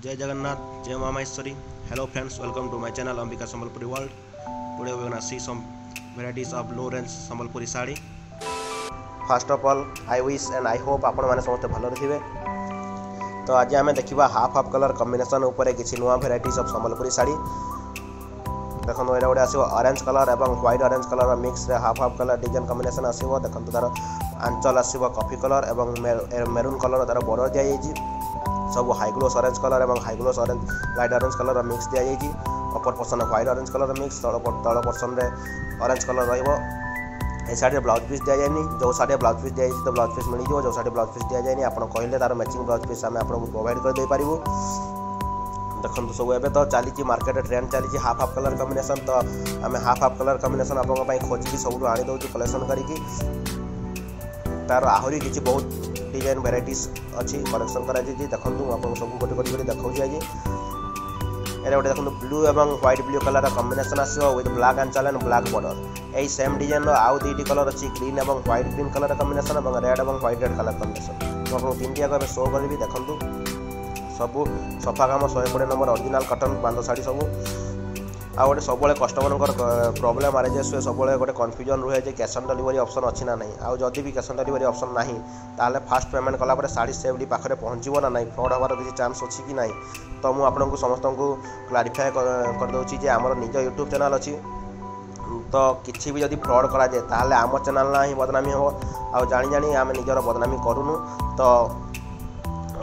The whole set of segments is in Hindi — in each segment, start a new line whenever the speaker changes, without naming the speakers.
जय जगन्नाथ, जय माँ Maheshwari. Hello friends, welcome to my channel Ambika Sambalpuri World. Today we gonna see some varieties of low range Sambalpuri sari. First of all, I wish and I hope आपण माने समस्त भलो रहिबे. तो आज आमे देखिबा हाफ कलर कॉम्बिनेशन ऊपर किछि नुवा वेराइटीज ऑफ संबलपुरी साड़ी. देखो एटा गोटे आसीबो ऑरेंज कलर एवं व्हाइट ऑरेंज कलर मिक्स रे हाफ कलर डिजाइन कॉम्बिनेशन आसीबो. देखंतु तार आंचल आसीबो कॉफी कलर एवं मेरून कलर तार बॉर्डर दिया जायछि. सब हाई ग्लोस ऑरेंज कलर एवं high gloss orange light orange colour mix दिया जायछि. Upper portion white orange colour mix तळ पोर्शन रे ऑरेंज कलर रहइबो. ए साड़ी ब्लाउज पीस दिया जायनि. जो साड़ी ब्लाउज पीस दिया जायछि तो ब्लाउज पीस मिल जो. जो साड़ी ब्लाउज पीस दिया जायनि आपण कहले तार मैचिंग ब्लाउज पीस हम आपन प्रोवाइड कर दे पारिबो. देखो सब एवं तो चली मार्केट ट्रेंड चली हाफ कलर कॉम्बिनेशन. तो आम हाफ कलर कॉम्बिनेशन आप खोजिकी सब आनी दौर कलेक्शन करके तार आहरी किसी बहुत डिजाइन वेराइटीज अच्छी कलेक्शन कर. देखो आप सब गोटे देखा आज ये गोटे देखो ब्लू एवं व्हाइट ब्लू कलर कॉम्बिनेशन आसो विथ ब्लैक आंचल एंड ब्लैक बॉर्डर. यही सेम डिजाइन आउ दुईटी कलर अच्छी ग्रीन एवं व्हाइट ग्रीन कलर कॉम्बिनेशन और रेड एवं व्हाइट रेड कलर कॉम्बिनेशन. तो आपको तीन टाक शो करी. देखो सबू सफा काम 120 नंबर ओरिजिनल कटन बांध साड़ी सब. आ गोटे सब कस्टमर प्रोब्लेम आरजेस हुए सब गोटे कन्फ्यूजन रुहे जे कैश ऑन डिलीवरी ऑप्शन अच्छी ना नहीं. आउ जदि भी कैश ऑन डिलीवरी ऑप्शन ना ताले फास्ट पेमेंट कलापर साड़ी सेफ्टी पाखे पहुँचो ना नहीं, फ्रॉड हमार किसी चांस अच्छी कि ना. तो मुझे आपको समस्त को क्लारिफाए करदे जे आमर निज यूट्यूब चैनल अच्छी. तो किसी भी जदि फ्रॉड कराए ताहले आम चैनल ना ही बदनामी हो. आ जानी आम निजर बदनामी करूनु. तो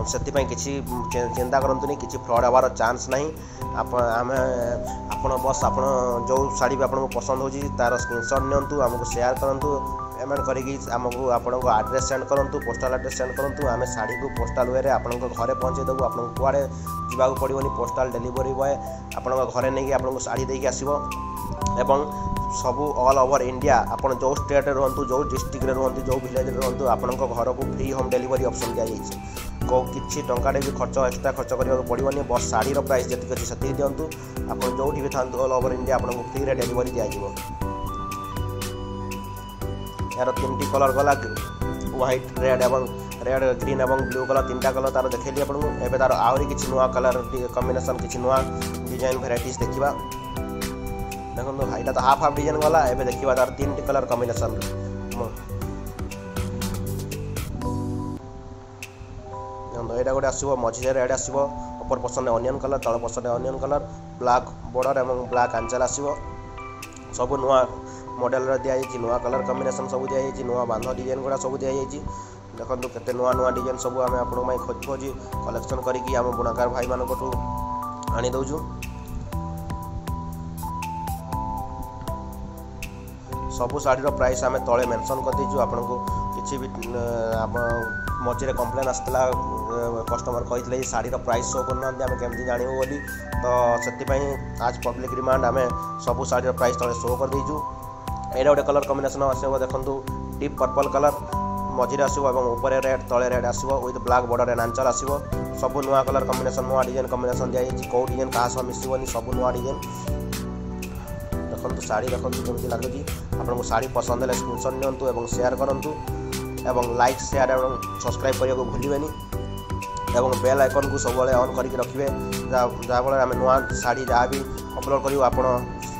से किसी चिंता करतुनि किसी फ्रॉड हबार चांस नहीं. आपण बस आप जो साड़ी भी आपको पसंद हो तार स्क्रीनशॉट नियंतु आमको शेयर करंतु. पेमेंट करके आमको आपण एड्रेस सेंड करंतु, पोस्टल एड्रेस सेंड करंतु. आम साड़ी को पोस्टल वे आपण घरे पहुँचे देबू. आपको कुआड़े जावाक पड़ोनी. पोस्टल डिलीवरी बॉय आपण घरे नहीं आपको साड़ी देके आसो. एवं सबू ऑल ओवर इंडिया आप जो स्टेट रुहतु, जो डिस्ट्रिक्ट रे रुहतु, जो विलेज रुहतु आपण घर को फ्री होम डिलीवरी ऑप्शन दिया जाइए. किसी टंकाटे भी खर्च एक्सट्रा खर्च करने पड़ोनी. बस शाढ़ीर प्राइस जी अच्छी से दिंतु. आप जो भी था ऑल ओवर इंडिया आपको फ्री रे डिलीवरी दिज्व. यार तीन कलर गला व्हाइट रेड एवं रेड ग्रीन एवं ब्लू कलर तीन कलर तार देखली आपको. एवं तार आहरी किसी नुआ कलर कॉम्बिनेशन किसी नुआ डिजाइन वेराइटीज देखा. देखो यहाँ तो हाफ डिजाइन गला. एवं देखा तार तीन कलर कॉम्बिनेशन. यहाँ गोटे आसो मझे रेड आसो. अपर पर्सन अनियन कलर, तल person onion colour, black border एवं ब्लैक आंचल आसो. सब नुआ मॉडल दिखाई नुआ कलर कॉम्बिनेशन सब दिखाई. नुआ बांध डिजाइन गुड़ा सब दिखाई. देखो केते नुआ नुआ डिजाइन सब आम आप खोज खोजी कलेक्शन करके आम बुणाकार भाई मान आनी दौचु. सबू शाढ़ीर प्राइस आम तले मेंशन कर दीचु. आपको किसी भी मझे कम्प्लेन आसला कस्टमर कहते शाढ़ीर प्राइस शो करना आम केमती जानू बोली. तो से आज पब्लिक डिमांड आम सबू शाढ़ीर प्राइस तले शो कर दीचु. यहाँ गोटे कलर कॉम्बिनेशन आसो. देखो डीप पर्पल कलर मझे आसो और ऊपर रेड तले रेड आसो विथ ब्लैक बॉर्डर एंड आंचल आसो. सब नुआ कलर कॉम्बिनेशन नुआ डिजाइन कॉम्बिनेशन दिखाई. कौ डिजाइन क्या सह मिसबनी सब नुआ डिजाइन. देखो शाड़ी देखो केमती लगुच. आपको शाड़ी पसंद है स्क्रीनशॉट नियंतु एवं शेयर करूँ. एवं लाइक शेयर एवं सब्सक्राइब करने को भूलें. एवं बेल आइकन को सब ऑन करके रखिए जहाँफल आम नुआ शाड़ी जहाँ भी अपलोड करूँ आप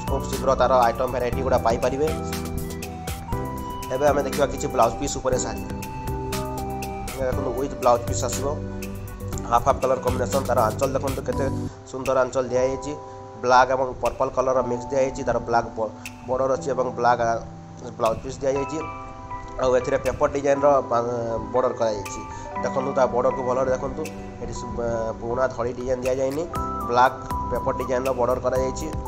खूब शीघ्र तार आइटम वेराइटी गुड़ा पाइपर. एवं आम देखा किसी ब्लाउज पीस उपर शाड़ी. देखो विथ ब्लाउज पीस आसो हाफ कलर कॉम्बिनेशन. तार आंचल देखो केते सुंदर आंचल दिखाई. ब्लैक एवं पर्पल कलर मिक्स दिखाई. तार ब्लैक बॉर्डर अच्छी ब्लैक ब्लाउज पीस दिखाई. और ए पेपर डिजाइन बॉर्डर कर. देखो बॉर्डर को भल देखो ये पुराना धड़ी डिजाइन दि जाए. ब्लैक पेपर डिजाइन बॉर्डर कर.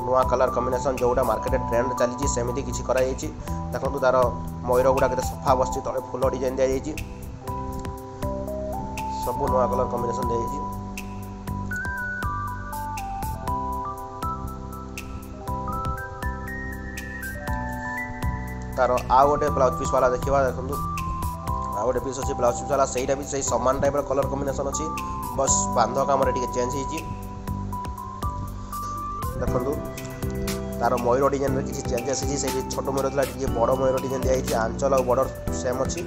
नुआ कलर कॉम्बिनेशन जोटा मार्केट ट्रेंड चली सेमती किसी कर. देखो तार मयूर गुड़ा के सफा बस तले फुल डिजाइन दि जाए. सब नुआ कलर कॉम्बिनेशन दि. तार आउ गोटे ब्लाउज पीस वाला देखा. देखो आउ गोटे पीस अच्छी ब्लाउज पीस वाला सहीटा भी सही सामान टाइप कलर कॉम्बिनेशन अच्छी. बस बांध कम चेंज हो. देखो तार मयूर डिजाइन में किसी चेंजेस है. छोट मयूर थी बड़ मयूर डिजाइन दिखाई. आंचल और बॉर्डर सेम अच्छी.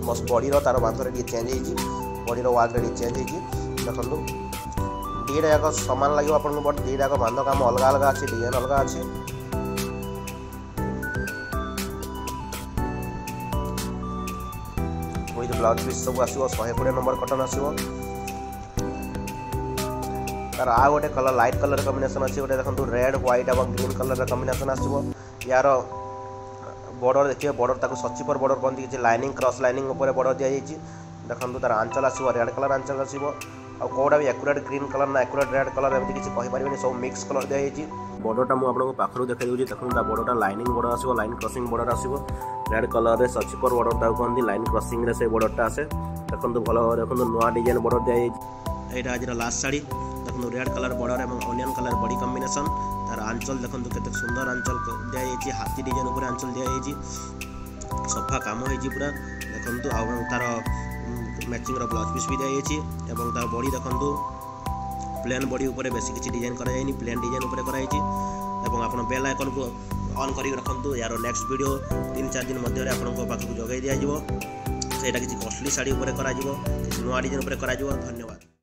बस बॉडीर तार बांधर चेंज हो. बॉडीर वार्क चेंज हो. देखो दुईटा जाक सामान लगे आपको बट दुईटा बांध काम अलग अलग अच्छे डिजाइन अलग अच्छे विथ ब्लाउज पीस सब आसो 120 नंबर कटन आसो तार आ गोटे कलर लाइट कलर कॉम्बिनेशन अच्छे गोटे देखो रेड व्हाइट और ग्रीन कलर कॉम्बिनेशन आसो यार बॉर्डर देखिए बॉर्डर ताको सचिपर बॉर्डर कहते किसी लाइनिंग क्रॉस लाइनिंग ऊपर बॉर्डर दिखाई देखो तार आंचल आसो रेड कलर आंचल आसो आ कौटा भी एक्यूरेट ग्रीन कलर ना एक्यूरेट रेड कलर एमती किसी कहीपर सब मिक्स कलर दिखाई बॉर्डरटा मुझे पाखर देखा दूसरी देखो बॉर्डरटा लाइनिंग बॉर्डर आसो लाइन क्रॉसिंग बॉर्डर आसो रेड कलर रे सचिपर बॉर्डर ताको कहते लाइन क्रॉसिंग रे से बॉर्डरटा आसे देखो भल देखो नुआ डिजाइन बॉर्डर दिखाई यहाँ आज लास्ट शाड़ी देखो रेड कलर बॉर्डर और ऑनियन कलर बॉडी कॉम्बिनेशन तार आंचल देखो केते सुंदर आंचल दिखाई हाथी डिजाइन ऊपर आंचल दिखाई सफा काम हो पूरा देखो तार मैचिंग ब्लाउज पीस भी दिखाई एवं तार बॉडी देखो प्लेन बॉडी ऊपर बेसी किसी डिजाइन कराई प्लेन डिजाइन ऊपर कराई एवं आप बेल आइकन को ऑन कर रखु यार नेक्स्ट वीडियो 3-4 दिन मध्य आपको पाखक जगै दिज्व से किसी कॉस्टली शाड़ी नुआ डिजाइन धन्यवाद।